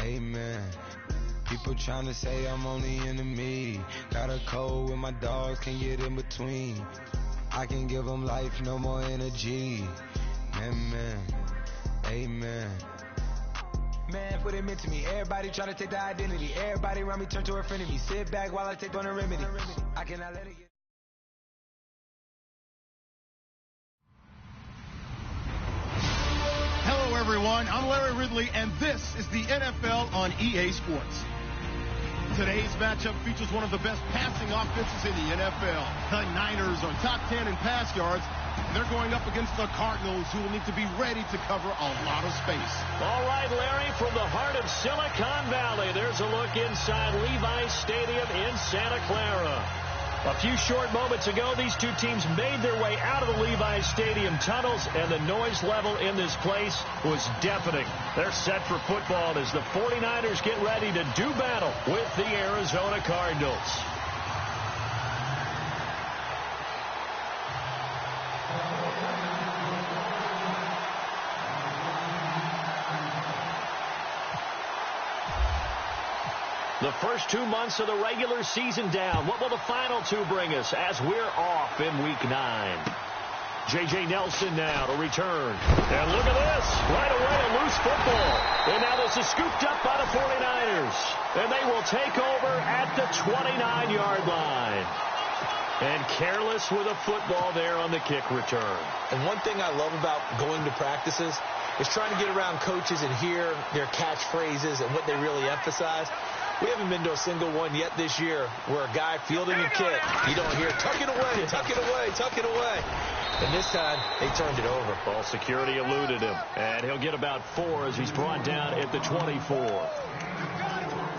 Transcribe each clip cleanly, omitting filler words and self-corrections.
Amen. People trying to say I'm on the enemy. Got a cold with my dogs, can't get in between. I can give them life, no more energy. Amen. Amen. Man, what it meant to me. Everybody trying to take the identity. Everybody around me turn to a friend of me. Sit back while I take on a remedy. I cannot let it get. Hello, everyone. I'm Larry Ridley, and this is the NFL on EA Sports. Today's matchup features one of the best passing offenses in the NFL. The Niners are top 10 in pass yards. They're going up against the Cardinals, who will need to be ready to cover a lot of space. All right, Larry, from the heart of Silicon Valley, there's a look inside Levi's Stadium in Santa Clara. A few short moments ago, these two teams made their way out of the Levi's Stadium tunnels, and the noise level in this place was deafening. They're set for football as the 49ers get ready to do battle with the Arizona Cardinals. The first 2 months of the regular season down. What will the final two bring us as we're off in Week 9? J.J. Nelson now to return. And look at this. Right away, a loose football. And now this is scooped up by the 49ers. And they will take over at the 29-yard line. And careless with a football there on the kick return. And one thing I love about going to practices is trying to get around coaches and hear their catchphrases and what they really emphasize. We haven't been to a single one yet this year where a guy fielding a kick, you don't hear, tuck it away, tuck it away, tuck it away. And this time, they turned it over. Ball security eluded him. And he'll get about 4 as he's brought down at the 24.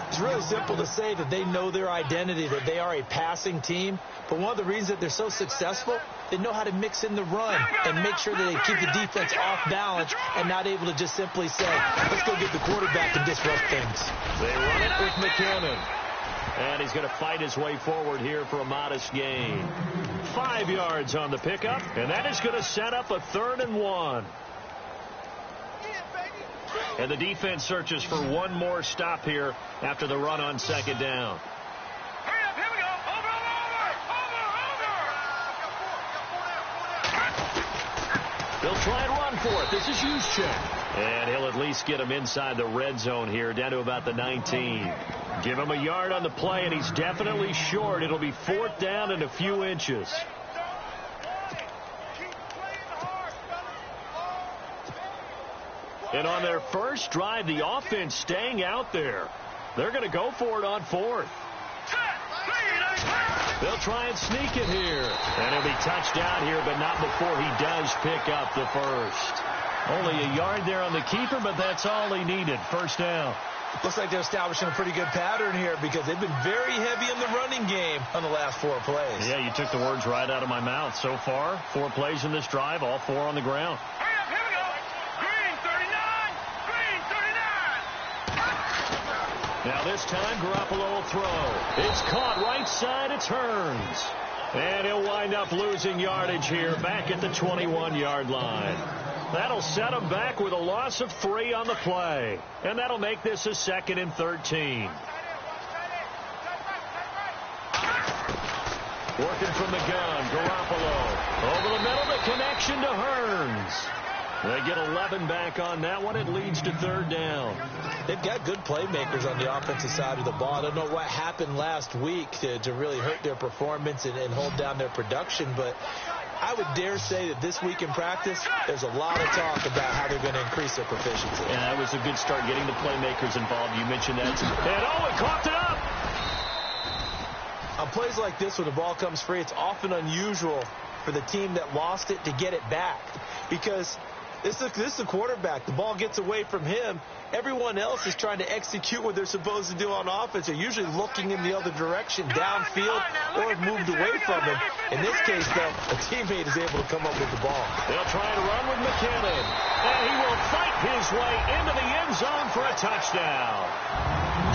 It's really simple to say that they know their identity, that they are a passing team. But one of the reasons that they're so successful, they know how to mix in the run and make sure that they keep the defense off balance and not able to just simply say, let's go get the quarterback and disrupt things. They run it with McKinnon. And he's going to fight his way forward here for a modest gain. 5 yards on the pickup, and that is going to set up a 3rd and 1. And the defense searches for one more stop here after the run on 2nd down. Hurry up, here we go. Over. They'll try and run for it. This is Juszczyk. And he'll at least get him inside the red zone here, down to about the 19. Give him a yard on the play, and he's definitely short. It'll be 4th down and a few inches. And on their first drive, the offense staying out there. They're going to go for it on 4th. They'll try and sneak it here. And he'll be touched down here, but not before he does pick up the first. Only a yard there on the keeper, but that's all he needed. 1st down. Looks like they're establishing a pretty good pattern here because they've been very heavy in the running game on the last 4 plays. Yeah, you took the words right out of my mouth. So far, 4 plays in this drive, all 4 on the ground. Hurry up, here we go. Green 39. Green 39. Now this time, Garoppolo will throw. It's caught right side. It turns. And he'll wind up losing yardage here back at the 21-yard line. That'll set him back with a loss of 3 on the play. And that'll make this a 2nd and 13. Working from the gun, Garoppolo. Over the middle, the connection to Hearns. They get 11 back on that one. It leads to 3rd down. They've got good playmakers on the offensive side of the ball. I don't know what happened last week to really hurt their performance and hold down their production, but I would dare say that this week in practice, there's a lot of talk about how they're going to increase their proficiency. And that was a good start getting the playmakers involved. You mentioned that. And it coughed it up. On plays like this, when the ball comes free, it's often unusual for the team that lost it to get it back because this is the quarterback. The ball gets away from him. Everyone else is trying to execute what they're supposed to do on offense. They're usually looking in the other direction, downfield, or moved away from him. In this case, though, a teammate is able to come up with the ball. They'll try to run with McKinnon. And he will fight his way into the end zone for a touchdown.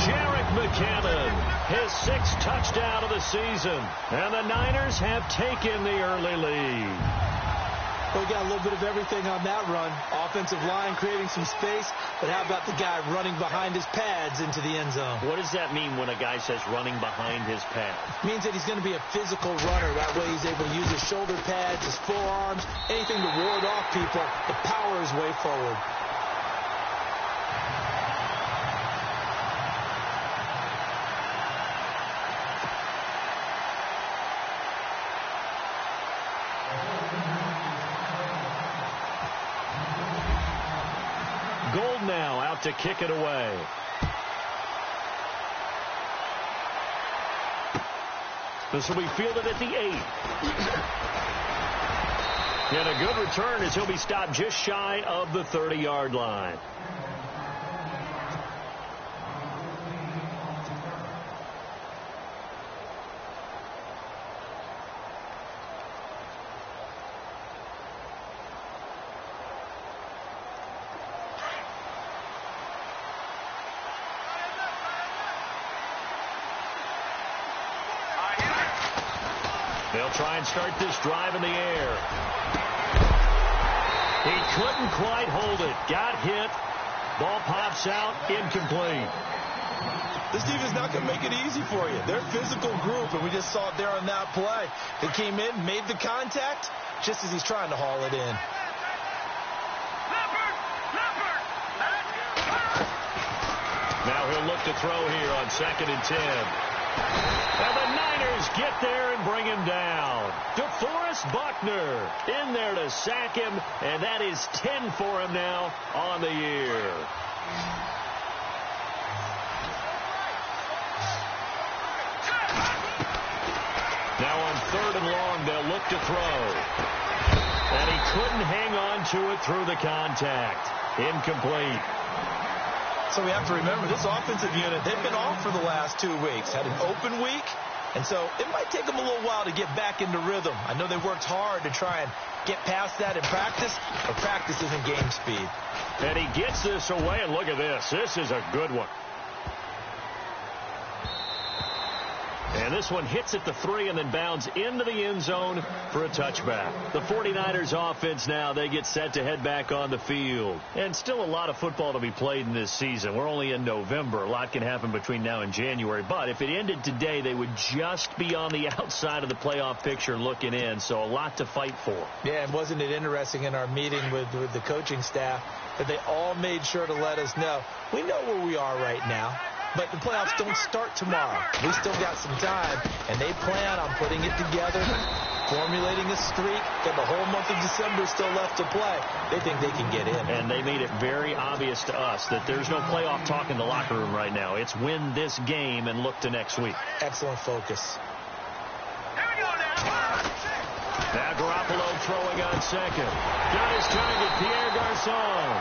Jerick McKinnon, his 6th touchdown of the season. And the Niners have taken the early lead. Well, we got a little bit of everything on that run. Offensive line creating some space, but how about the guy running behind his pads into the end zone? What does that mean when a guy says running behind his pads? It means that he's going to be a physical runner. That way he's able to use his shoulder pads, his forearms, anything to ward off people to power his way forward. Gold now out to kick it away. This will be fielded at the 8. And a good return as he'll be stopped just shy of the 30-yard line. They'll try and start this drive in the air. He couldn't quite hold it. Got hit. Ball pops out. Incomplete. This defense is not going to make it easy for you. They're a physical group, and we just saw it there on that play. They came in, made the contact, just as he's trying to haul it in. Now he'll look to throw here on 2nd and 10. And the Niners get there and bring him down. DeForest Buckner in there to sack him, and that is 10 for him now on the year. Now on 3rd and long, they'll look to throw. And he couldn't hang on to it through the contact. Incomplete. So we have to remember this offensive unit, they've been off for the last 2 weeks. Had an open week, and so it might take them a little while to get back into rhythm. I know they worked hard to try and get past that in practice, but practice isn't game speed. And he gets this away, and look at this. This is a good one. And this one hits at the 3 and then bounds into the end zone for a touchback. The 49ers offense now, they get set to head back on the field. And still a lot of football to be played in this season. We're only in November. A lot can happen between now and January. But if it ended today, they would just be on the outside of the playoff picture looking in. So a lot to fight for. Yeah, and wasn't it interesting in our meeting with the coaching staff that they all made sure to let us know, we know where we are right now. But the playoffs don't start tomorrow. We still got some time, and they plan on putting it together, formulating a streak. Got the whole month of December still left to play. They think they can get in. And they made it very obvious to us that there's no playoff talk in the locker room right now. It's win this game and look to next week. Excellent focus. Now Garoppolo throwing on 2nd. Got his target, Pierre Garçon.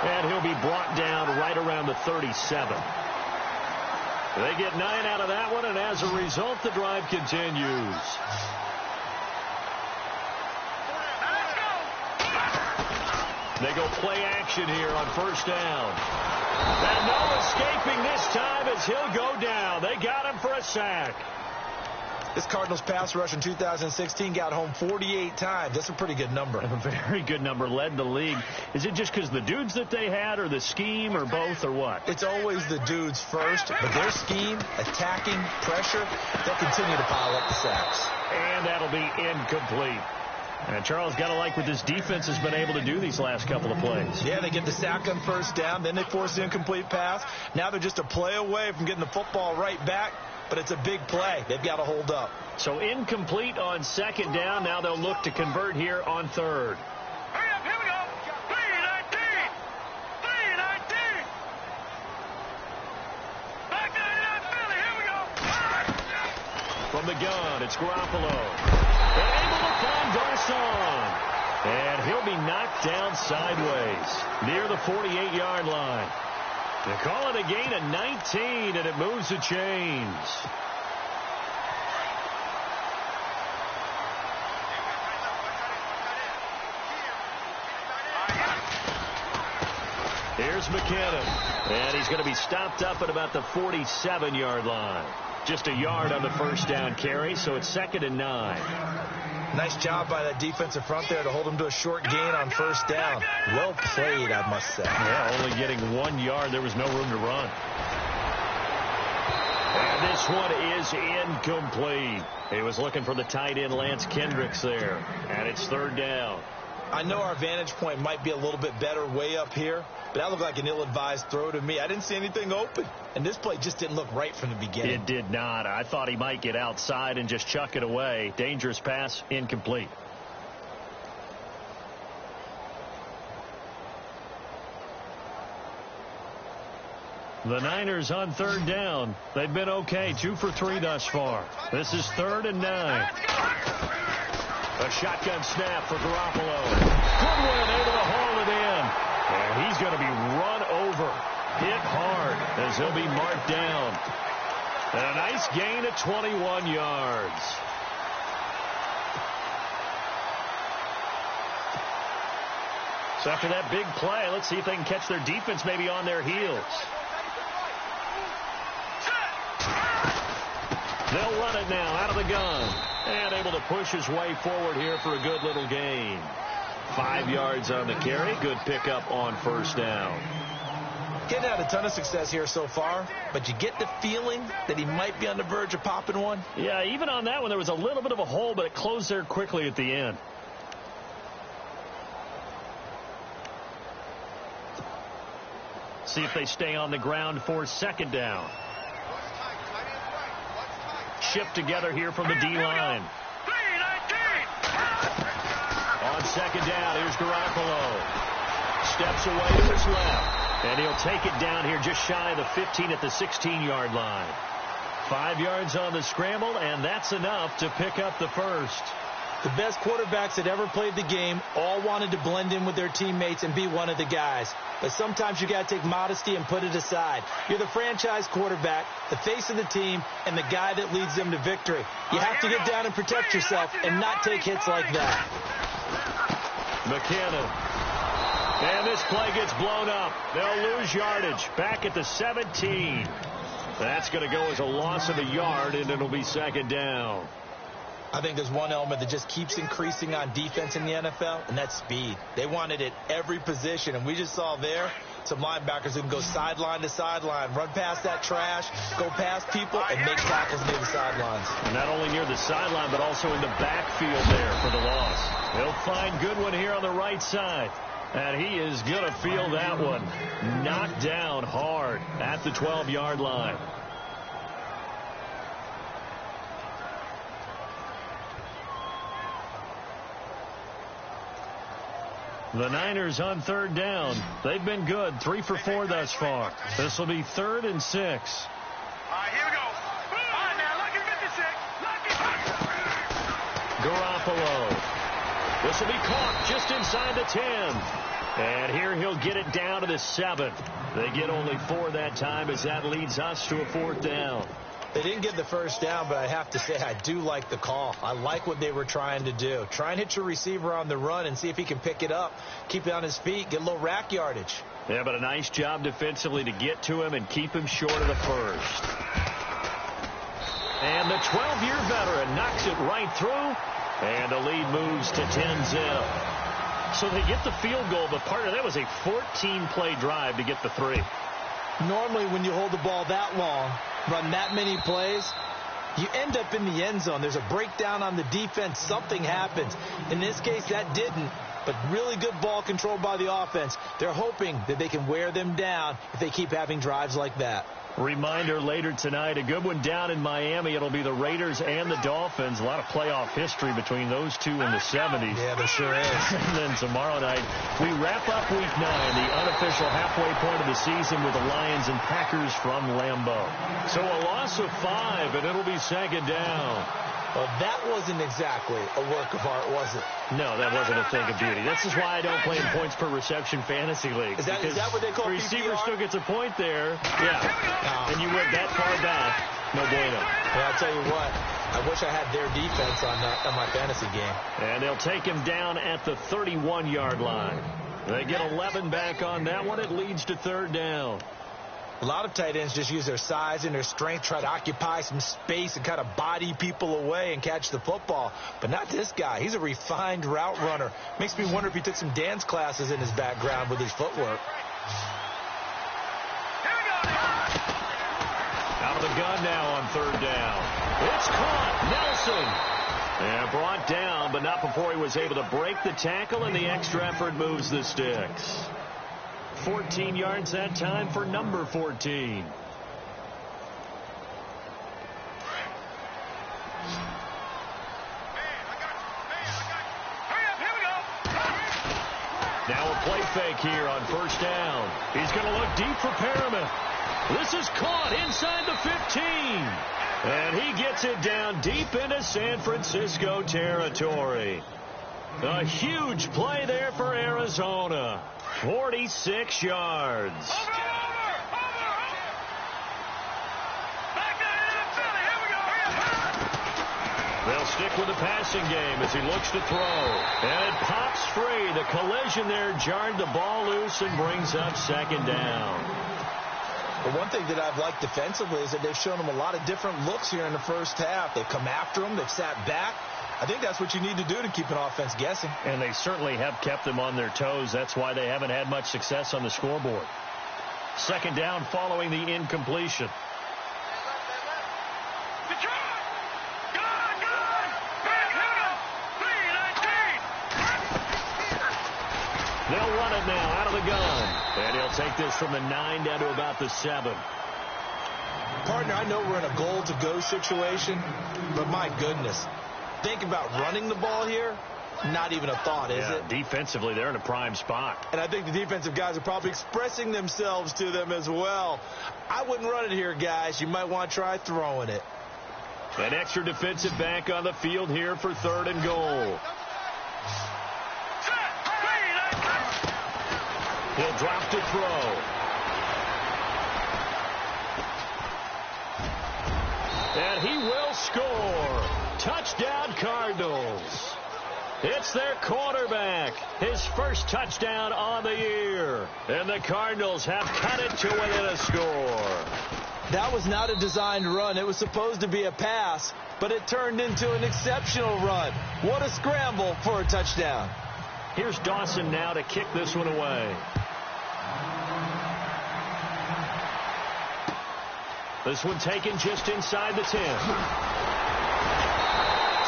And he'll be brought down right around the 37. They get 9 out of that one, and as a result, the drive continues. They go play action here on 1st down. And no escaping this time as he'll go down. They got him for a sack. This Cardinals pass rush in 2016 got home 48 times. That's a pretty good number. A very good number. Led the league. Is it just because the dudes that they had, or the scheme, or both, or what? It's always the dudes first, but their scheme, attacking, pressure, they'll continue to pile up the sacks. And that'll be incomplete. And Charles, got to like what this defense has been able to do these last couple of plays. Yeah, they get the sack on 1st down, then they force the incomplete pass. Now they're just a play away from getting the football right back, but it's a big play. They've got to hold up. So incomplete on 2nd down. Now they'll look to convert here on 3rd. Hurry up, here we go. 3-19. 3-19. Back to Philly, here we go. From the gun, it's Garoppolo. And able to find Garçon. And he'll be knocked down sideways near the 48-yard line. They call it a gain of 19, and it moves the chains. Here's McKinnon, and he's going to be stopped up at about the 47-yard line. Just a yard on the 1st down carry, so it's 2nd and 9. Nice job by that defensive front there to hold him to a short gain on first down. Well played, I must say. Yeah, only getting 1 yard. There was no room to run. And this one is incomplete. He was looking for the tight end, Lance Kendricks, there. And it's third down. I know our vantage point might be a little bit better way up here, but that looked like an ill-advised throw to me. I didn't see anything open, and this play just didn't look right from the beginning. It did not. I thought he might get outside and just chuck it away. Dangerous pass, incomplete. The Niners on third down. They've been okay, 2 for 3 thus far. This is 3rd and 9. A shotgun snap for Garoppolo. Goodwin able to haul it in. And he's going to be run over, hit hard, as he'll be marked down. And a nice gain of 21 yards. So after that big play, let's see if they can catch their defense maybe on their heels. They'll run it now out of the gun. And able to push his way forward here for a good little gain. 5 yards on the carry. Good pickup on first down. Getting had a ton of success here so far, but you get the feeling that he might be on the verge of popping one. Yeah, even on that one, there was a little bit of a hole, but it closed there quickly at the end. See if they stay on the ground for second down. Shift together here from the D-line. On second down, here's Garoppolo. Steps away to his left. And he'll take it down here just shy of the 15 at the 16-yard line. 5 yards on the scramble, and that's enough to pick up the first. The best quarterbacks that ever played the game all wanted to blend in with their teammates and be one of the guys. But sometimes you got to take modesty and put it aside. You're the franchise quarterback, the face of the team, and the guy that leads them to victory. You have to get down and protect yourself and not take hits like that. McKinnon. And this play gets blown up. They'll lose yardage. Back at the 17. That's going to go as a loss of a yard, and it'll be second down. I think there's one element that just keeps increasing on defense in the NFL, and that's speed. They want it at every position, and we just saw there some linebackers who can go sideline to sideline, run past that trash, go past people, and make tackles near the sidelines. And not only near the sideline, but also in the backfield there for the loss. They'll find Goodwin here on the right side. And he is going to feel that one. Knocked down hard at the 12-yard line. The Niners on third down. They've been good. 3 for 4 thus far. This will be 3rd and 6. All right, here we go. All right, now, lucky 56. Lucky. Garoppolo. This will be caught just inside the 10. And here he'll get it down to the 7. They get only 4 that time as that leads us to a 4th down. They didn't get the first down, but I have to say I do like the call. I like what they were trying to do. Try and hit your receiver on the run and see if he can pick it up, keep it on his feet, get a little rack yardage. Yeah, but a nice job defensively to get to him and keep him short of the first. And the 12-year veteran knocks it right through, and the lead moves to 10-0. So they get the field goal, but part of that was a 14-play drive to get the 3. Normally when you hold the ball that long, run that many plays, you end up in the end zone. There's a breakdown on the defense. Something happens. In this case, that didn't, but really good ball control by the offense. They're hoping that they can wear them down if they keep having drives like that. Reminder later tonight, a good one down in Miami. It'll be the Raiders and the Dolphins. A lot of playoff history between those two in the 70s. Yeah, there sure is. And then tomorrow night, we wrap up Week 9, the unofficial halfway point of the season with the Lions and Packers from Lambeau. So a loss of 5, and it'll be second down. Well, that wasn't exactly a work of art, was it? No, that wasn't a thing of beauty. This is why I don't play in points per reception fantasy leagues. Is that what they call the receiver PPR? still gets a point there. Yeah. And you went that far back. No bueno. Well, I'll tell you what. I wish I had their defense on my fantasy game. And they'll take him down at the 31-yard line. They get 11 back on that one. It leads to third down. A lot of tight ends just use their size and their strength, try to occupy some space and kind of body people away and catch the football. But not this guy. He's a refined route runner. Makes me wonder if he took some dance classes in his background with his footwork. Out of the gun now on third down. It's caught. Nelson. And brought down, but not before he was able to break the tackle, and the extra effort moves the sticks. 14 yards that time for number 14. Now a play fake here on first down. He's going to look deep for Perriman. This is caught inside the 15. And he gets it down deep into San Francisco territory. A huge play there for Arizona. 46 yards. They'll stick with the passing game as he looks to throw. And it pops free. The collision there jarred the ball loose and brings up second down. But one thing that I've liked defensively is that they've shown him a lot of different looks here in the first half. They've come after him. They've sat back. I think that's what you need to do to keep an offense guessing. And they certainly have kept them on their toes. That's why they haven't had much success on the scoreboard. Second down following the incompletion. They'll run it now out of the gun. And he'll take this from the 9 down to about the 7. Partner, I know we're in a goal-to-go situation, but my goodness. Think about running the ball here. Not even a thought, is it? Defensively, they're in a prime spot. And I think the defensive guys are probably expressing themselves to them as well. I wouldn't run it here, guys. You might want to try throwing it. An extra defensive back on the field here for third and goal. He'll drop to throw. And he will score. Touchdown, Cardinals. It's their quarterback. His first touchdown on the year. And the Cardinals have cut it to within a score. That was not a designed run. It was supposed to be a pass, but it turned into an exceptional run. What a scramble for a touchdown. Here's Dawson now to kick this one away. This one taken just inside the 10.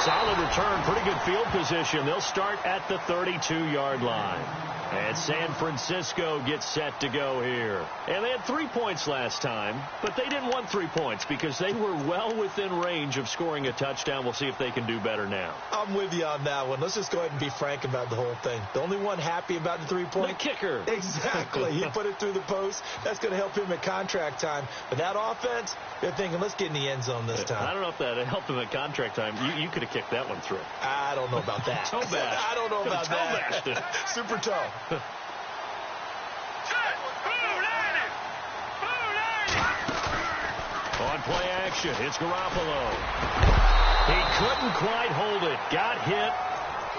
Solid return, pretty good field position. They'll start at the 32-yard line. And San Francisco gets set to go here. And they had 3 points last time, but they didn't want 3 points because they were well within range of scoring a touchdown. We'll see if they can do better now. I'm with you on that one. Let's just go ahead and be frank about the whole thing. The only one happy about the 3-point? The kicker. Exactly. He put it through the post. That's going to help him at contract time. But that offense, they're thinking, let's get in the end zone this time. I don't know if that helped him at contract time. You could have kicked that one through. I don't know about that. Toe bash. I don't know about that. Toe Super toe. On play action, it's Garoppolo. He couldn't quite hold it. Got hit.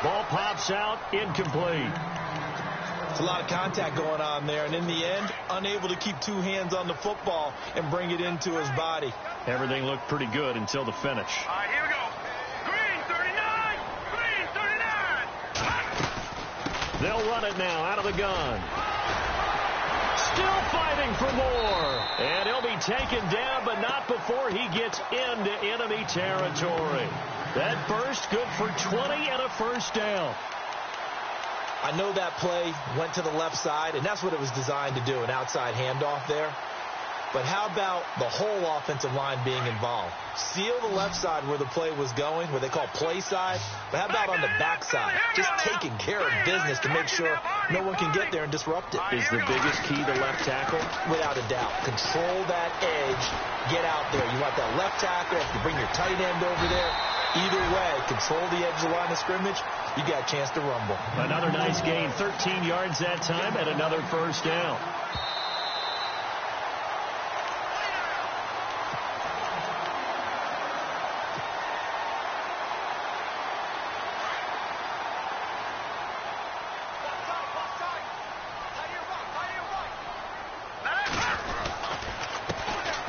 Ball pops out. Incomplete. It's a lot of contact going on there, and in the end, unable to keep two hands on the football and bring it into his body. Everything looked pretty good until the finish. All right, here we go. Green 39. Green 39. They'll run it now out of the gun. Still fighting for more. And he'll be taken down, but not before he gets into enemy territory. That burst good for 20 and a first down. I know that play went to the left side, and that's what it was designed to do, an outside handoff there. But how about the whole offensive line being involved? Seal the left side where the play was going, what they call play side. But how about on the back side? Just taking care of business to make sure no one can get there and disrupt it. Is the biggest key the left tackle? Without a doubt. Control that edge. Get out there. You want that left tackle. If you bring your tight end over there, either way, control the edge of the line of scrimmage. You got a chance to rumble. Another nice gain. 13 yards that time and another first down.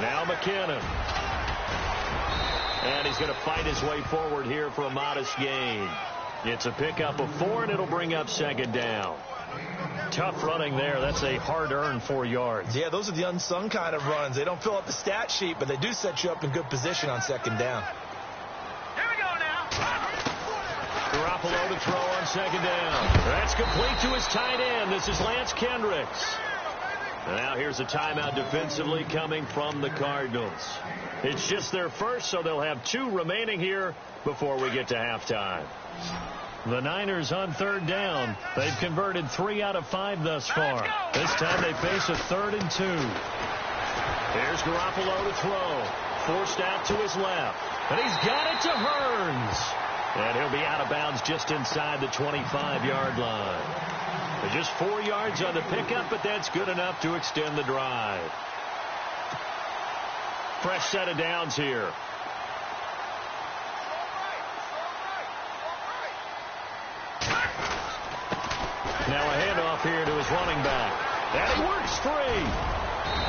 Now McKinnon. And he's going to fight his way forward here for a modest gain. It's a pickup of 4, and it'll bring up second down. Tough running there. That's a hard-earned 4 yards. Yeah, those are the unsung kind of runs. They don't fill up the stat sheet, but they do set you up in good position on second down. Here we go now. Garoppolo to throw on second down. That's complete to his tight end. This is Lance Kendricks. And now here's a timeout defensively coming from the Cardinals. It's just their first, so they'll have 2 remaining here before we get to halftime. The Niners on third down. They've converted 3 out of 5 thus far. This time they face a 3rd and 2. Here's Garoppolo to throw. Forced out to his left. And he's got it to Hurns. And he'll be out of bounds just inside the 25-yard line. Just 4 yards on the pickup, but that's good enough to extend the drive. Fresh set of downs here. Now a handoff here to his running back. And he works free.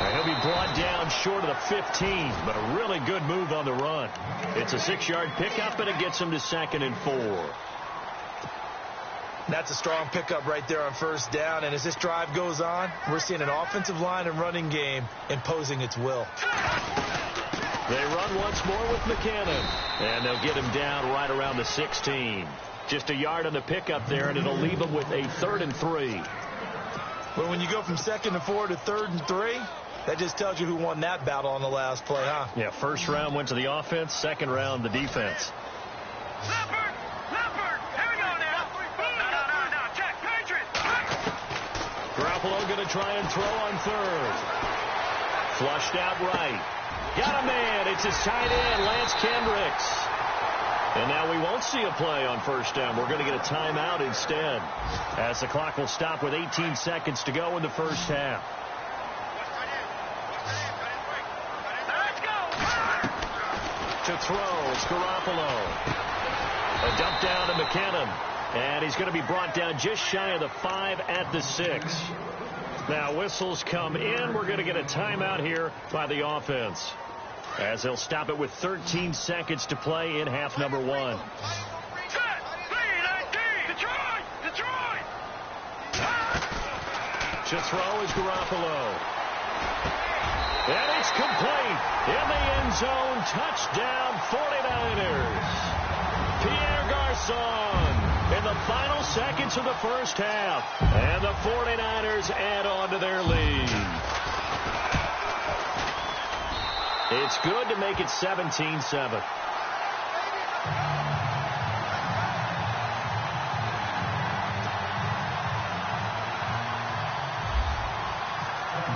And he'll be brought down short of the 15, but a really good move on the run. It's a 6-yard pickup, and it gets him to 2nd and 4. That's a strong pickup right there on first down. And as this drive goes on, we're seeing an offensive line and running game imposing its will. They run once more with McKinnon. And they'll get him down right around the 16. Just a yard on the pickup there, and it'll leave him with a 3rd and 3. But when you go from 2nd and 4 to 3rd and 3, that just tells you who won that battle on the last play, huh? Yeah, first round went to the offense, second round the defense. Leopard! Leopard! Here we go now. No. Check. Patriot! Garoppolo going to try and throw on 3rd. Flushed out right. Got a man. It's his tight end, Lance Kendricks. And now we won't see a play on first down. We're going to get a timeout instead, as the clock will stop with 18 seconds to go in the first half. Let's go! To throw, it's Garoppolo. A dump down to McKinnon. And he's going to be brought down just shy of the 5 at the 6. Now whistles come in. We're going to get a timeout here by the offense, as they'll stop it with 13 seconds to play in half number 1. Set! Detroit! To throw is Garoppolo. And it's complete. In the end zone. Touchdown 49ers. Pierre Garçon in the final seconds of the first half. And the 49ers add on to their lead. It's good to make it 17-7.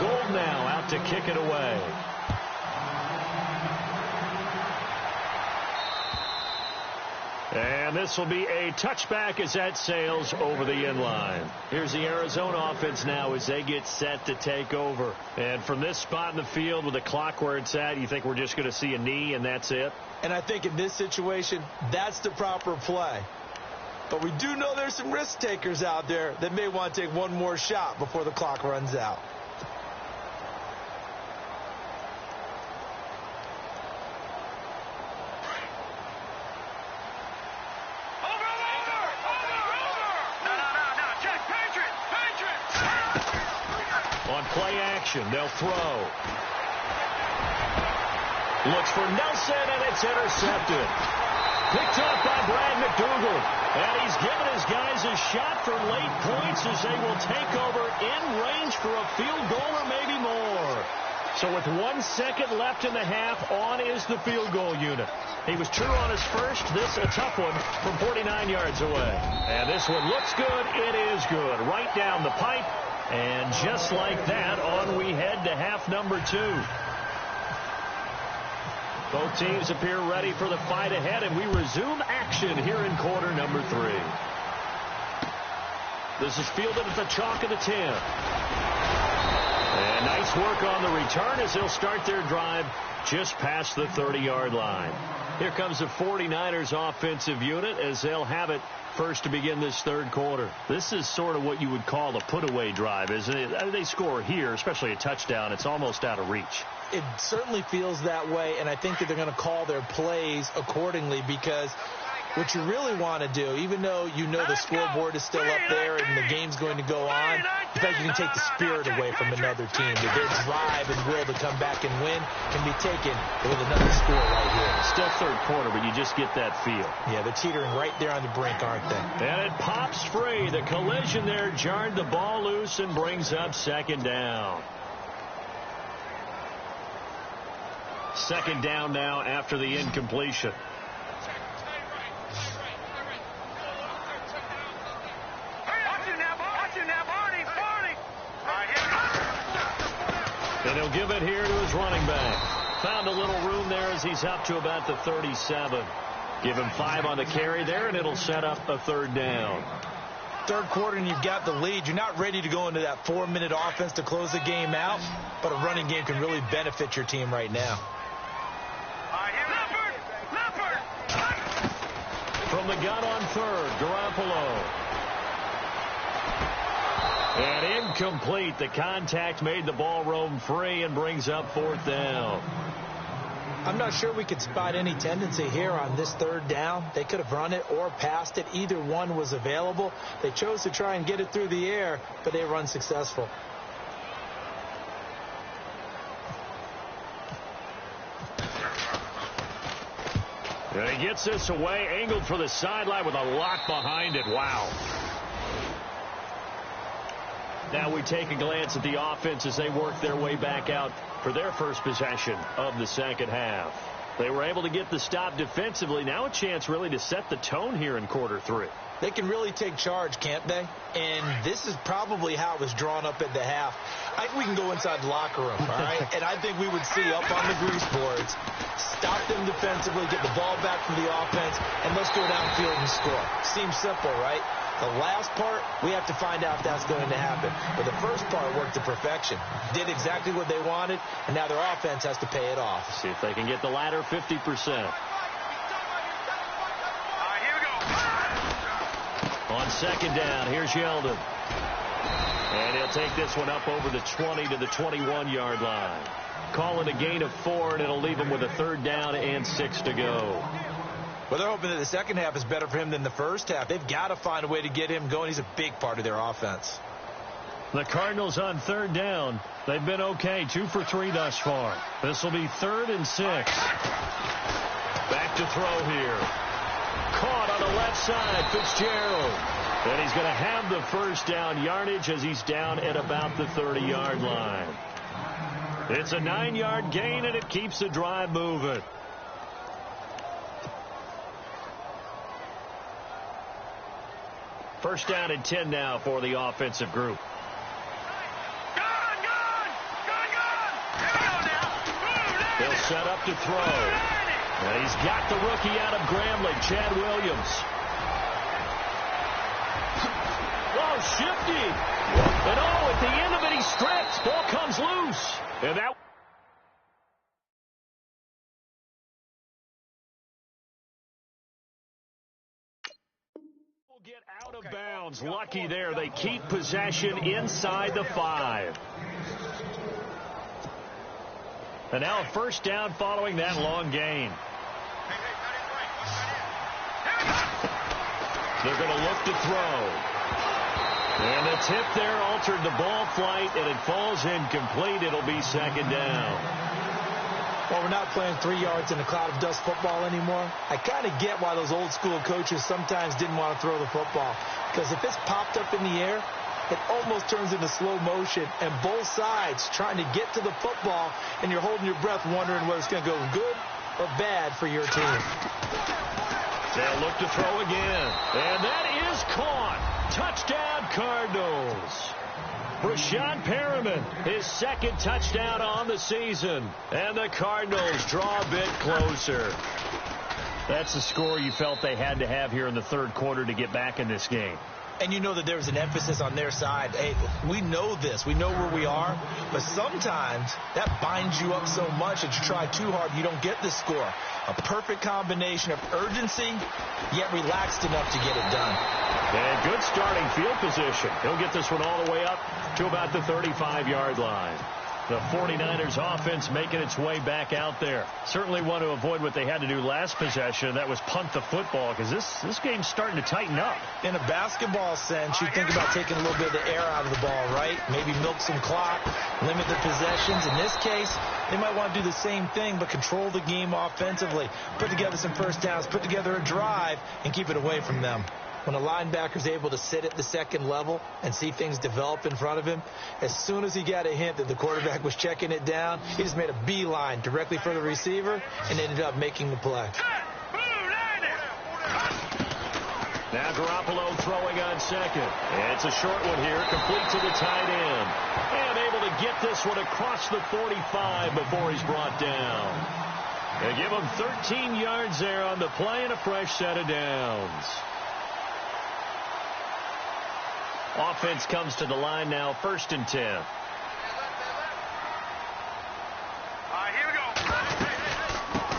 Gould now out to kick it away. And this will be a touchback as that sails over the end line. Here's the Arizona offense now as they get set to take over. And from this spot in the field with the clock where it's at, you think we're just going to see a knee and that's it? And I think in this situation, that's the proper play. But we do know there's some risk takers out there that may want to take one more shot before the clock runs out. Play action. They'll throw. Looks for Nelson, and it's intercepted. Picked up by Brad McDougal. And he's given his guys a shot for late points as they will take over in range for a field goal or maybe more. So with 1 second left in the half, on is the field goal unit. He was true on his first. This a tough one from 49 yards away. And this one looks good. It is good. Right down the pipe. And just like that, on we head to half number 2. Both teams appear ready for the fight ahead, and we resume action here in quarter number 3. This is fielded at the chalk of the 10. And nice work on the return as they'll start their drive just past the 30-yard line. Here comes the 49ers offensive unit as they'll have it first to begin this third quarter. This is sort of what you would call a put-away drive, isn't it? They score here, especially a touchdown. It's almost out of reach. It certainly feels that way, and I think that they're going to call their plays accordingly because what you really want to do, even though you know the scoreboard is still up there and the game's going to go on, in fact, you can take the spirit away from another team. Their drive and will to come back and win can be taken with another score right here. Still third quarter, but you just get that feel. Yeah, they're teetering right there on the brink, aren't they? And it pops free. The collision there jarred the ball loose and brings up second down. Second down now after the incompletion. And he'll give it here to his running back. Found a little room there as he's up to about the 37. Give him 5 on the carry there, and it'll set up a third down. Third quarter, and you've got the lead. You're not ready to go into that 4-minute offense to close the game out, but a running game can really benefit your team right now. From the gun on third, Garoppolo. And incomplete. The contact made the ball roam free and brings up fourth down. I'm not sure we could spot any tendency here on this third down. They could have run it or passed it. Either one was available. They chose to try and get it through the air, but they were unsuccessful. And he gets this away, angled for the sideline with a lock behind it. Wow. Now we take a glance at the offense as they work their way back out for their first possession of the second half. They were able to get the stop defensively. Now a chance really to set the tone here in quarter 3. They can really take charge, can't they? And this is probably how it was drawn up at the half. I think we can go inside the locker room, all right? And I think we would see up on the grease boards, stop them defensively, get the ball back from the offense, and let's go downfield and score. Seems simple, right? The last part, we have to find out if that's going to happen. But the first part worked to perfection. Did exactly what they wanted, and now their offense has to pay it off. See if they can get the latter 50%. On second down, here's Yeldon. And he'll take this one up over the 20 to the 21-yard line. Call it a gain of 4, and it'll leave him with a third down and 6 to go. Well, they're hoping that the second half is better for him than the first half. They've got to find a way to get him going. He's a big part of their offense. The Cardinals on third down. They've been okay, 2 for 3 thus far. This will be 3rd and 6. Back to throw here. Caught on the left side, Fitzgerald. And he's going to have the first down yardage as he's down at about the 30-yard line. It's a 9-yard gain, and it keeps the drive moving. First down and 10 now for the offensive group. They'll set up to throw. And he's got the rookie out of Grambling, Chad Williams. Oh, shifty. And at the end of it, he strips. Ball comes loose. And that... get out of bounds. Lucky there. They keep possession inside the 5. And now a first down following that long gain. They're going to look to throw. And the tip there altered the ball flight, and it falls incomplete. It'll be second down. Well, we're not playing 3 yards in a cloud of dust football anymore. I kind of get why those old school coaches sometimes didn't want to throw the football. Because if it's popped up in the air, it almost turns into slow motion. And both sides trying to get to the football, and you're holding your breath wondering whether it's going to go good or bad for your team. They'll look to throw again. And that is caught. Touchdown, Cardinals. Breshad Perriman, his second touchdown on the season. And the Cardinals draw a bit closer. That's the score you felt they had to have here in the third quarter to get back in this game. And you know that there's an emphasis on their side. Hey, we know this. We know where we are. But sometimes that binds you up so much that you try too hard, you don't get the score. A perfect combination of urgency, yet relaxed enough to get it done. And good starting field position. He'll get this one all the way up to about the 35-yard line. The 49ers offense making its way back out there. Certainly want to avoid what they had to do last possession. That was punt the football, because this game's starting to tighten up. In a basketball sense, you think about taking a little bit of the air out of the ball, right? Maybe milk some clock, limit the possessions. In this case, they might want to do the same thing, but control the game offensively. Put together some first downs, put together a drive, and keep it away from them. When a linebacker's able to sit at the second level and see things develop in front of him, as soon as he got a hint that the quarterback was checking it down, he just made a beeline directly for the receiver and ended up making the play. Now Garoppolo throwing on second. It's a short one here, complete to the tight end. And able to get this one across the 45 before he's brought down. They give him 13 yards there on the play and a fresh set of downs. Offense comes to the line now, 1st and 10. Here we go.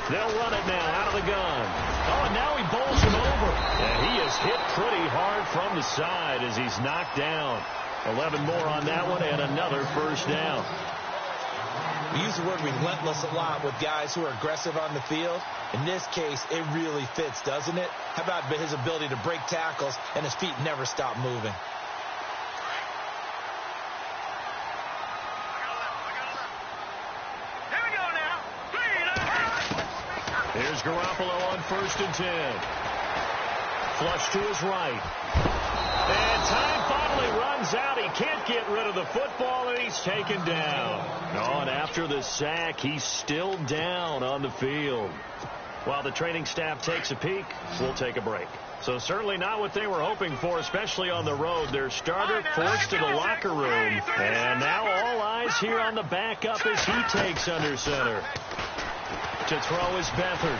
They'll run it now out of the gun. Oh, and now he bowls him over. And he is hit pretty hard from the side as he's knocked down. 11 more on that one and another first down. We use the word relentless a lot with guys who are aggressive on the field. In this case, it really fits, doesn't it? How about his ability to break tackles and his feet never stop moving? Here's Garoppolo on 1st and 10. Flush to his right. And time finally runs out. He can't get rid of the football, and he's taken down. Oh, and after the sack, he's still down on the field. While the training staff takes a peek, we'll take a break. So certainly not what they were hoping for, especially on the road. Their starter forced to the locker room. And now all eyes here on the backup as he takes under center. To throw is Beathard.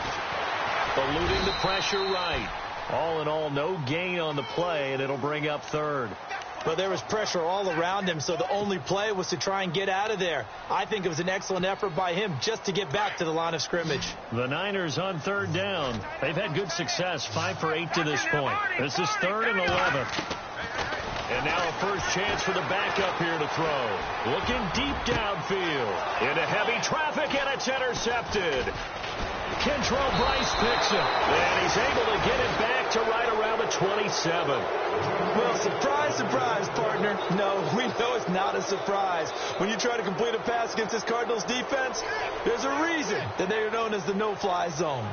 Eluding the pressure right. All in all, no gain on the play, and it'll bring up 3rd. But there was pressure all around him, so the only play was to try and get out of there. I think it was an excellent effort by him just to get back to the line of scrimmage. The Niners on 3rd down. They've had good success, 5 for 8 to this point. This is 3rd and 11. And now a first chance for the backup here to throw. Looking deep downfield. Into heavy traffic, and it's intercepted. Kentrell Brice picks it. And he's able to get it back to right around the 27. Well, surprise, surprise, partner. No, we know it's not a surprise. When you try to complete a pass against this Cardinals defense, there's a reason that they are known as the no-fly zone.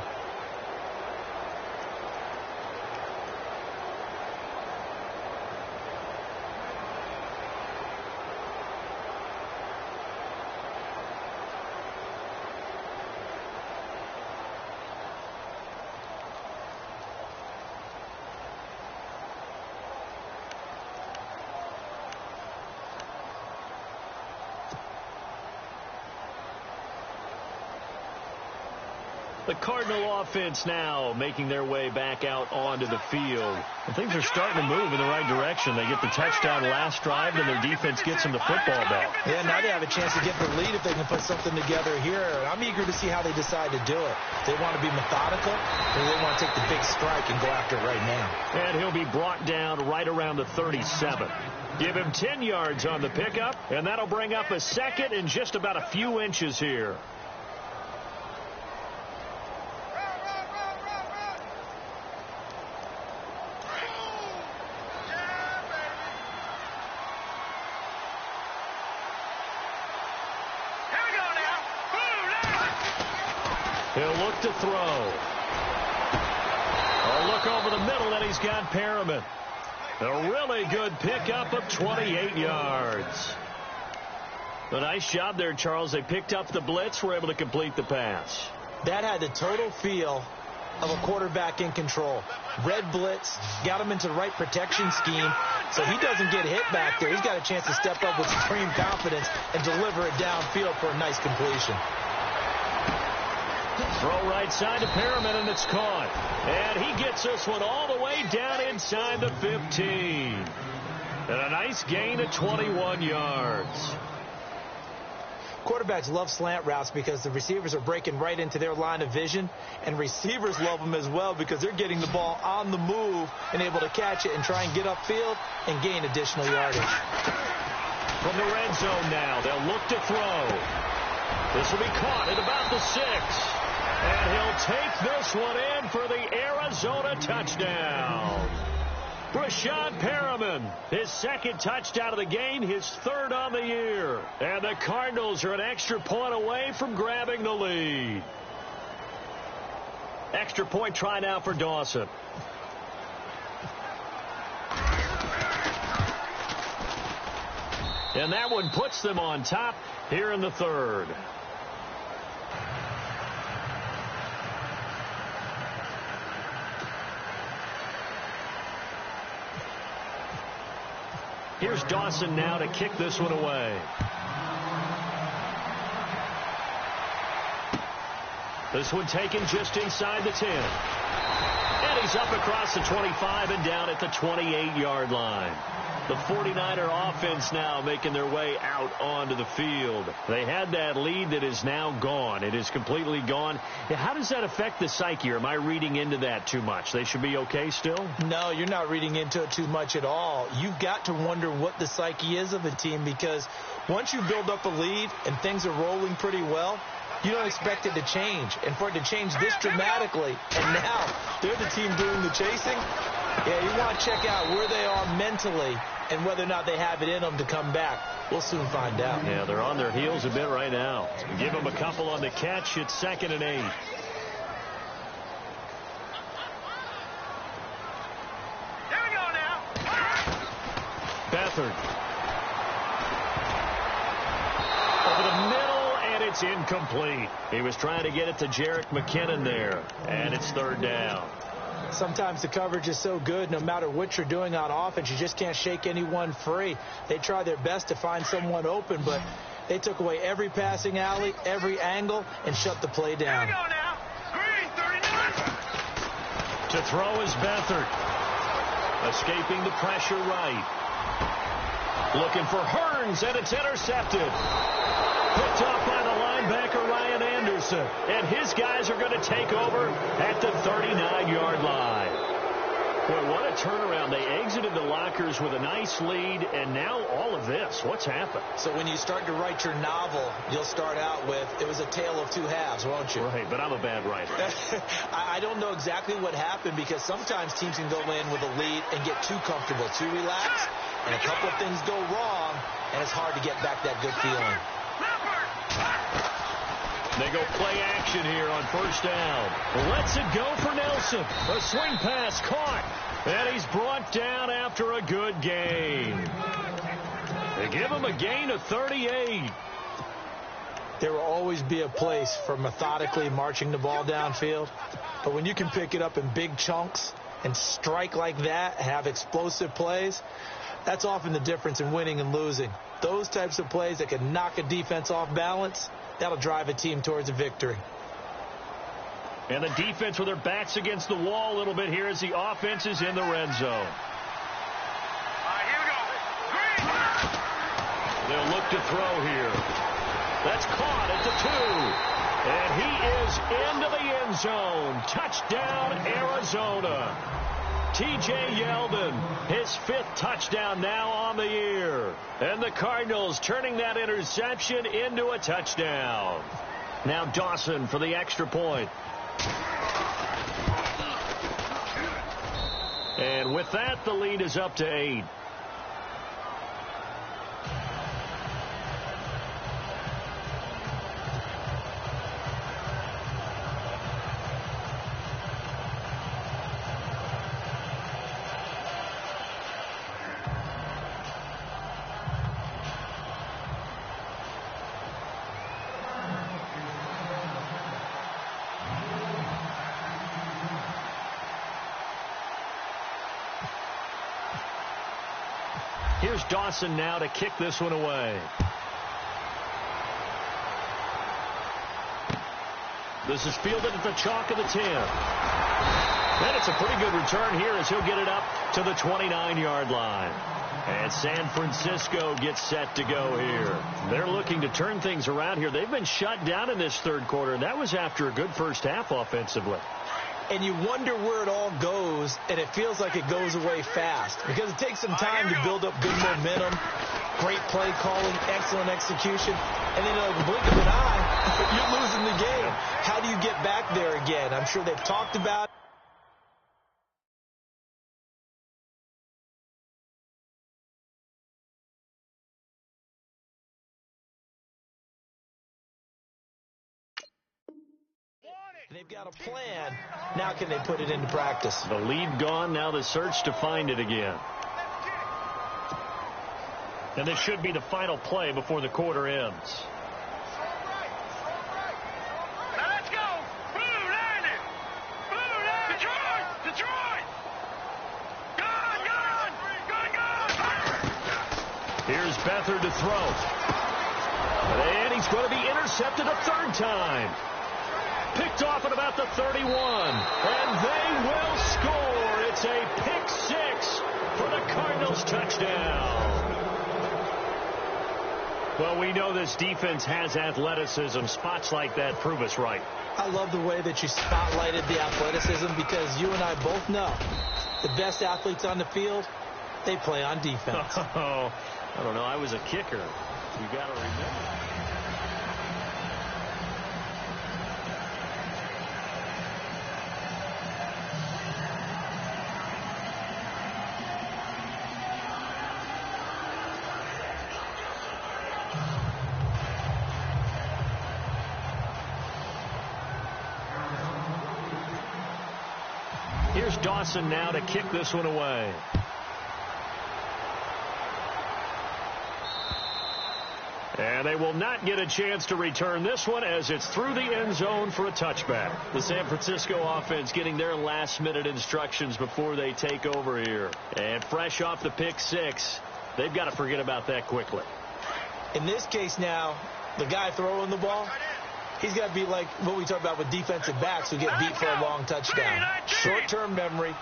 The Cardinal offense now making their way back out onto the field. And things are starting to move in the right direction. They get the touchdown last drive, and their defense gets them the football back. Yeah, now they have a chance to get the lead if they can put something together here. I'm eager to see how they decide to do it. They want to be methodical, or they want to take the big strike and go after it right now. And he'll be brought down right around the 37. Give him 10 yards on the pickup, and that'll bring up a 2nd and just about a few inches here. He'll look to throw. A look over the middle, and he's got Perriman. A really good pickup of 28 yards. A nice job there, Charles. They picked up the blitz, were able to complete the pass. That had the total feel of a quarterback in control. Red blitz, got him into the right protection scheme, so he doesn't get hit back there. He's got a chance to step up with supreme confidence and deliver it downfield for a nice completion. Throw right side to Perriman, and it's caught. And he gets this one all the way down inside the 15. And a nice gain of 21 yards. Quarterbacks love slant routes because the receivers are breaking right into their line of vision, and receivers love them as well because they're getting the ball on the move and able to catch it and try and get upfield and gain additional yardage. From the red zone now, they'll look to throw. This will be caught at about the 6. And he'll take this one in for the Arizona touchdown. Breshad Perriman, his second touchdown of the game, his third on the year. And the Cardinals are an extra point away from grabbing the lead. Extra point try now for Dawson. And that one puts them on top here in the third. Here's Dawson now to kick this one away. This one taken just inside the 10. And he's up across the 25 and down at the 28-yard line. The 49er offense now making their way out onto the field. They had that lead that is now gone. It is completely gone. How does that affect the psyche? Or am I reading into that too much? They should be okay still? No, you're not reading into it too much at all. You've got to wonder what the psyche is of the team, because once you build up a lead and things are rolling pretty well, you don't expect it to change. And for it to change this dramatically, and now they're the team doing the chasing, yeah, you want to check out where they are mentally and whether or not they have it in them to come back. We'll soon find out. Yeah, they're on their heels a bit right now. Give them a couple on the catch. It's 2nd and 8. Here we go now. Beathard. Over the middle, and it's incomplete. He was trying to get it to Jerick McKinnon there, and it's 3rd down. Sometimes the coverage is so good, no matter what you're doing on offense, you just can't shake anyone free. They try their best to find someone open, but they took away every passing alley, every angle, and shut the play down. Here we go now. Green, 39. To throw is Beathard. Escaping the pressure right. Looking for Hearns, and it's intercepted. Picked off by the linebacker Ryan Anderson. And his guys are going to take over at the 39-yard line. Boy, what a turnaround. They exited the lockers with a nice lead, and now all of this. What's happened? So when you start to write your novel, you'll start out with, it was a tale of two halves, won't you? Right, but I'm a bad writer. I don't know exactly what happened, because sometimes teams can go in with a lead and get too comfortable, too relaxed, and a couple of things go wrong, and it's hard to get back that good feeling. They go play action here on 1st down. Lets it go for Nelson. A swing pass caught. And he's brought down after a good gain. They give him a gain of 38. There will always be a place for methodically marching the ball downfield. But when you can pick it up in big chunks and strike like that, have explosive plays, that's often the difference in winning and losing. Those types of plays that can knock a defense off balance, that'll drive a team towards a victory. And the defense with their backs against the wall a little bit here as the offense is in the red zone. All right, here we go. Green. They'll look to throw here. That's caught at the 2. And he is into the end zone. Touchdown, Arizona. T.J. Yeldon, his 5th touchdown now on the year. And the Cardinals turning that interception into a touchdown. Now Dawson for the extra point. And with that, the lead is up to 8. Here's Dawson now to kick this one away. This is fielded at the chalk of the 10. And it's a pretty good return here as he'll get it up to the 29-yard line. And San Francisco gets set to go here. They're looking to turn things around here. They've been shut down in this third quarter, and that was after a good first half offensively. And you wonder where it all goes, and it feels like it goes away fast because it takes some time to build up good momentum, great play calling, excellent execution, and then like a blink of an eye, you're losing the game. How do you get back there again? I'm sure they've talked about it. They've got a plan. Now can they put it into practice? The lead gone. Now the search to find it again. And this should be the final play before the quarter ends. Now let's go. Blue, land it. Blue, land it. Detroit. Gone. Here's Beathard to throw. And he's going to be intercepted a third time. Picked off at about the 31. And they will score. It's a pick six for the Cardinals touchdown. Well, we know this defense has athleticism. Spots like that prove us right. I love the way that you spotlighted the athleticism because you and I both know the best athletes on the field, they play on defense. Oh, I don't know. I was a kicker. You got to remember. Here's Dawson now to kick this one away. And they will not get a chance to return this one as it's through the end zone for a touchback. The San Francisco offense getting their last-minute instructions before they take over here. And fresh off the pick six, they've got to forget about that quickly. In this case now, the guy throwing the ball, he's got to be like what we talk about with defensive backs who get beat for a long touchdown. Short-term memory,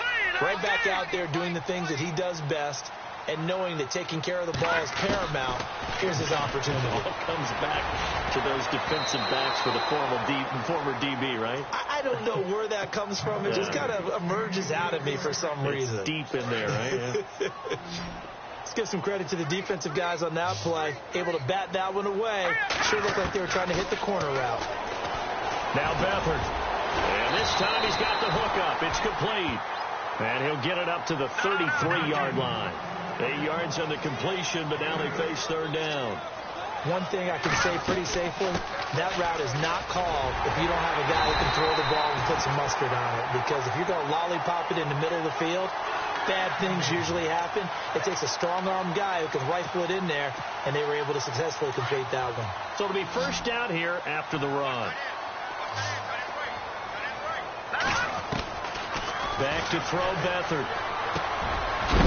right back out there doing the things that he does best, and knowing that taking care of the ball is paramount. Here's his opportunity. It all comes back to those defensive backs for the former DB, right? I don't know where that comes from. It just kind of emerges out of me for some reason. It's deep in there, right? Yeah. Let's give some credit to the defensive guys on that play. Able to bat that one away. Sure looked like they were trying to hit the corner route. Now Beathard. And this time he's got the hook up. It's complete. And he'll get it up to the 33-yard line. 8 yards on the completion, but now they face third down. One thing I can say pretty safely, that route is not called if you don't have a guy who can throw the ball and put some mustard on it. Because if you're going to lollipop it in the middle of the field, bad things usually happen. It takes a strong-arm guy who can rifle it in there, and they were able to successfully complete that one. So it'll be first down here after the run. Back to throw Beathard.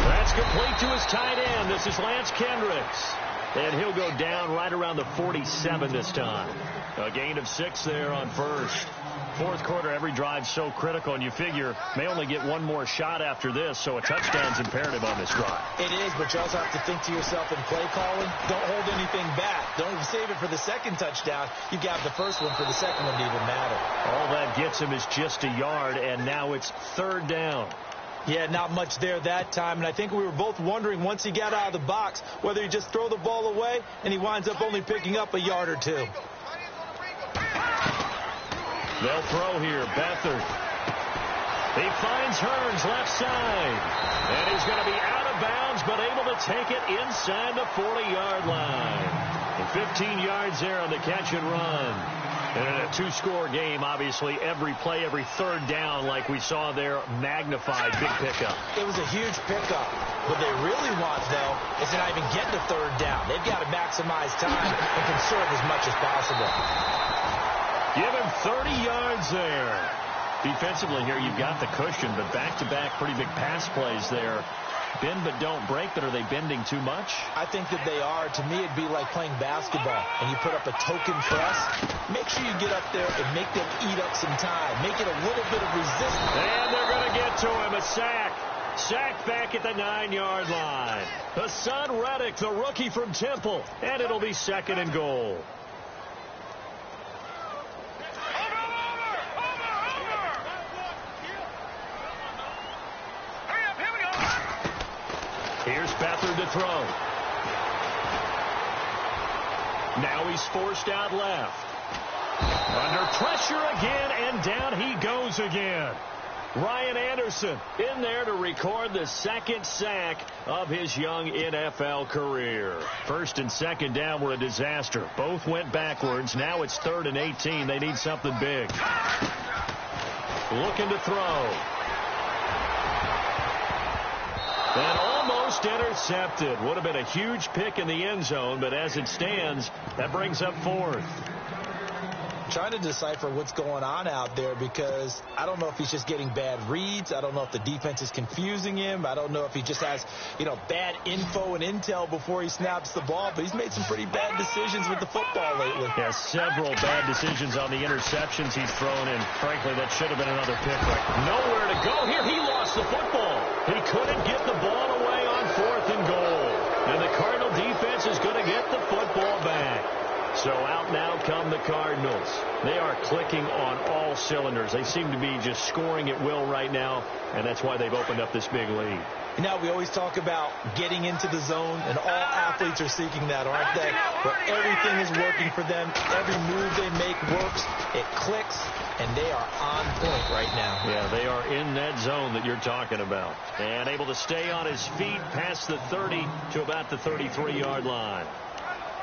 That's complete to his tight end. This is Lance Kendricks. And he'll go down right around the 47 this time. A gain of 6 there on first. Fourth quarter, every drive so critical, and you figure may only get one more shot after this, so a touchdown's imperative on this drive. It is, but you also have to think to yourself in play calling, don't hold anything back. Don't save it for the second touchdown. You got the first one for the second one to even matter. All that gets him is just a yard, and now it's third down. Yeah, not much there that time, and I think we were both wondering once he got out of the box whether he just throw the ball away, and he winds up only picking up a yard or two. They'll throw here. Beathard. He finds Hearns left side. And he's going to be out of bounds, but able to take it inside the 40-yard line. And 15 yards there on the catch and run. And in a two-score game, obviously, every play, every third down, like we saw there, magnified, big pickup. It was a huge pickup. What they really want, though, is to not even get the third down. They've got to maximize time and conserve as much as possible. Give him 30 yards there. Defensively here, you've got the cushion, but back-to-back pretty big pass plays there. Bend but don't break, but are they bending too much? I think that they are. To me, it'd be like playing basketball, and you put up a token press. Make sure you get up there and make them eat up some time. Make it a little bit of resistance. And they're going to get to him. A sack. Sacked back at the 9-yard line. Hassan Reddick, the rookie from Temple, and it'll be 2nd and goal. Here's Beathard to throw. Now he's forced out left. Under pressure again, and down he goes again. Ryan Anderson in there to record the 2nd sack of his young NFL career. 1st and 2nd down were a disaster. Both went backwards. Now it's 3rd and 18. They need something big. Looking to throw. And almost intercepted. Would have been a huge pick in the end zone, but as it stands, that brings up 4th. Trying to decipher what's going on out there, because I don't know if he's just getting bad reads. I don't know if the defense is confusing him. I don't know if he just has, bad info and intel before he snaps the ball, but he's made some pretty bad decisions with the football lately. Yeah, several bad decisions on the interceptions he's thrown in. Frankly, that should have been another pick. Nowhere to go here. He lost the football. He couldn't get the ball away on 4th and goal. And the Cardinal defense is going to get the football back. So out now come the Cardinals. They are clicking on all cylinders. They seem to be just scoring at will right now, and that's why they've opened up this big lead. Now, we always talk about getting into the zone, and all athletes are seeking that, aren't they? Where everything is working for them. Every move they make works. It clicks, and they are on point right now. Yeah, they are in that zone that you're talking about. And able to stay on his feet past the 30 to about the 33-yard line.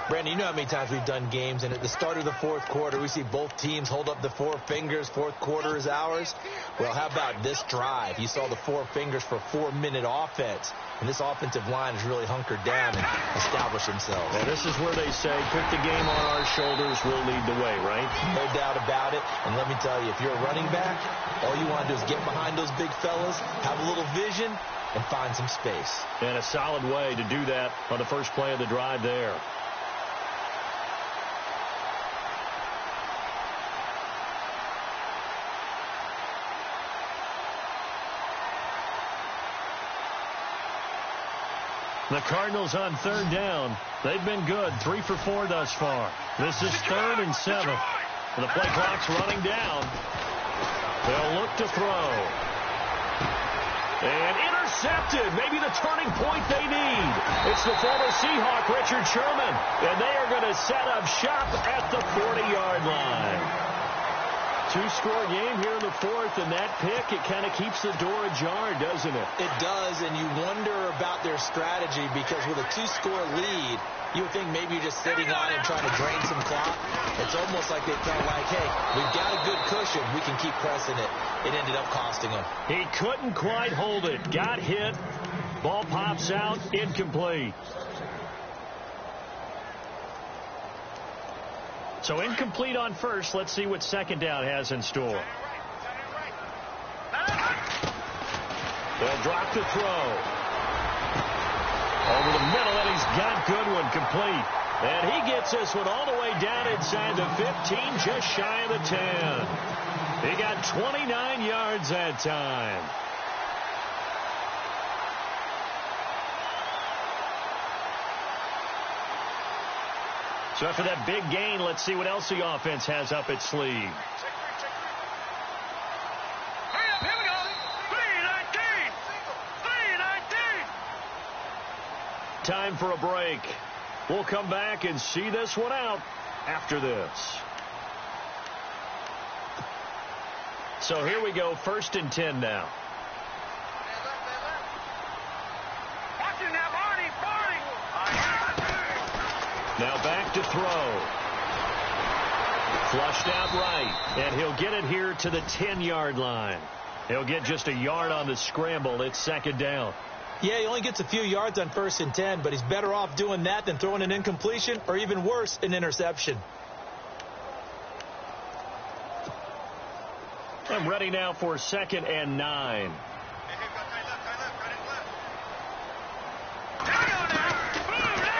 Brandon, you know how many times we've done games, and at the start of the 4th quarter, we see both teams hold up the 4 fingers. 4th quarter is ours. Well, how about this drive? You saw the 4 fingers for 4-minute offense, and this offensive line has really hunkered down and established themselves. And this is where they say, put the game on our shoulders, we'll lead the way, right? No doubt about it. And let me tell you, if you're a running back, all you want to do is get behind those big fellas, have a little vision, and find some space. And a solid way to do that on the first play of the drive there. The Cardinals on 3rd down. They've been good. 3 for 4 thus far. This is 3rd and 7. The play clock's running down. They'll look to throw. And intercepted. Maybe the turning point they need. It's the former Seahawk, Richard Sherman. And they are going to set up shop at the 40-yard line. 2-score game here in the 4th, and that pick, it kind of keeps the door ajar, doesn't it? It does, and you wonder about their strategy, because with a 2-score lead, you would think maybe you're just sitting on it and trying to drain some clock. It's almost like they felt like, hey, we've got a good cushion. We can keep pressing it. It ended up costing them. He couldn't quite hold it. Got hit. Ball pops out. Incomplete. So incomplete on first. Let's see what 2nd down has in store. They'll drop the throw. Over the middle, and he's got Goodwin complete. And he gets this one all the way down inside the 15, just shy of the 10. He got 29 yards that time. So after that big gain, let's see what else the offense has up its sleeve. Hurry up, here we go. 3-19. Time for a break. We'll come back and see this one out after this. So here we go, 1st and 10 now. Watch it now, Barney. Now back to throw. Flushed out right, and he'll get it here to the 10-yard line. He'll get just a yard on the scramble. It's 2nd down. Yeah, he only gets a few yards on 1st and 10, but he's better off doing that than throwing an incompletion, or even worse, an interception. I'm ready now for 2nd and 9.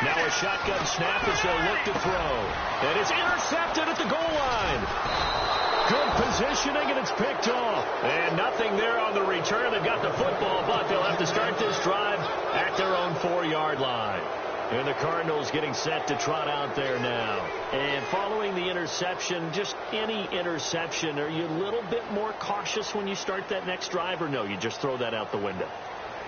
Now a shotgun snap as they'll look to throw. And it's intercepted at the goal line. Good positioning, and it's picked off. And nothing there on the return. They've got the football, but they'll have to start this drive at their own 4-yard line. And the Cardinals getting set to trot out there now. And following the interception, just any interception, are you a little bit more cautious when you start that next drive, or no, you just throw that out the window?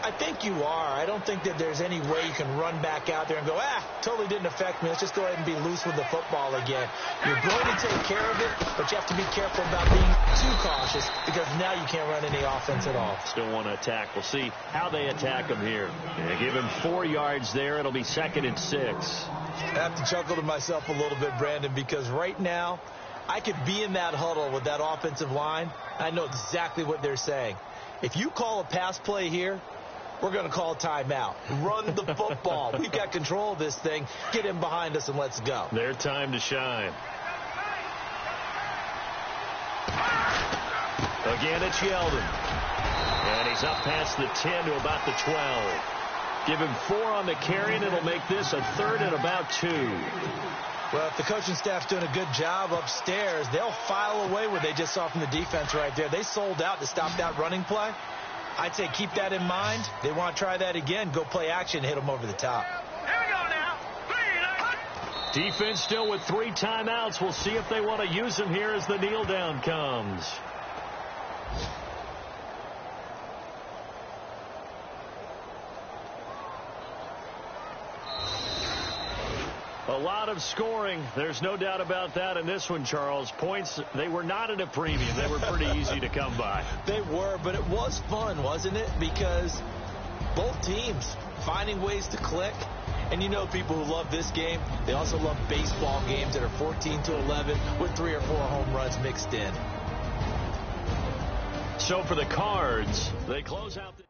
I think you are. I don't think that there's any way you can run back out there and go, totally didn't affect me. Let's just go ahead and be loose with the football again. You're going to take care of it, but you have to be careful about being too cautious because now you can't run any offense at all. Still want to attack. We'll see how they attack him here. Yeah, give him 4 yards there. It'll be 2nd and 6. I have to chuckle to myself a little bit, Brandon, because right now I could be in that huddle with that offensive line. I know exactly what they're saying. If you call a pass play here, we're going to call a timeout. Run the football. We've got control of this thing. Get him behind us and let's go. Their time to shine. Again, it's Yeldon. And he's up past the 10 to about the 12. Give him 4 on the carry, and it'll make this a 3rd and about 2. Well, if the coaching staff's doing a good job upstairs, they'll file away what they just saw from the defense right there. They sold out to stop that running play. I'd say keep that in mind. They want to try that again. Go play action, hit them over the top. Here we go now. Defense still with 3 timeouts. We'll see if they want to use them here as the kneel down comes. A lot of scoring. There's no doubt about that in this one, Charles. Points, they were not at a premium. They were pretty easy to come by. They were, but it was fun, wasn't it? Because both teams finding ways to click. And you know people who love this game, they also love baseball games that are 14-11 with 3 or 4 home runs mixed in. So for the Cards, they close out the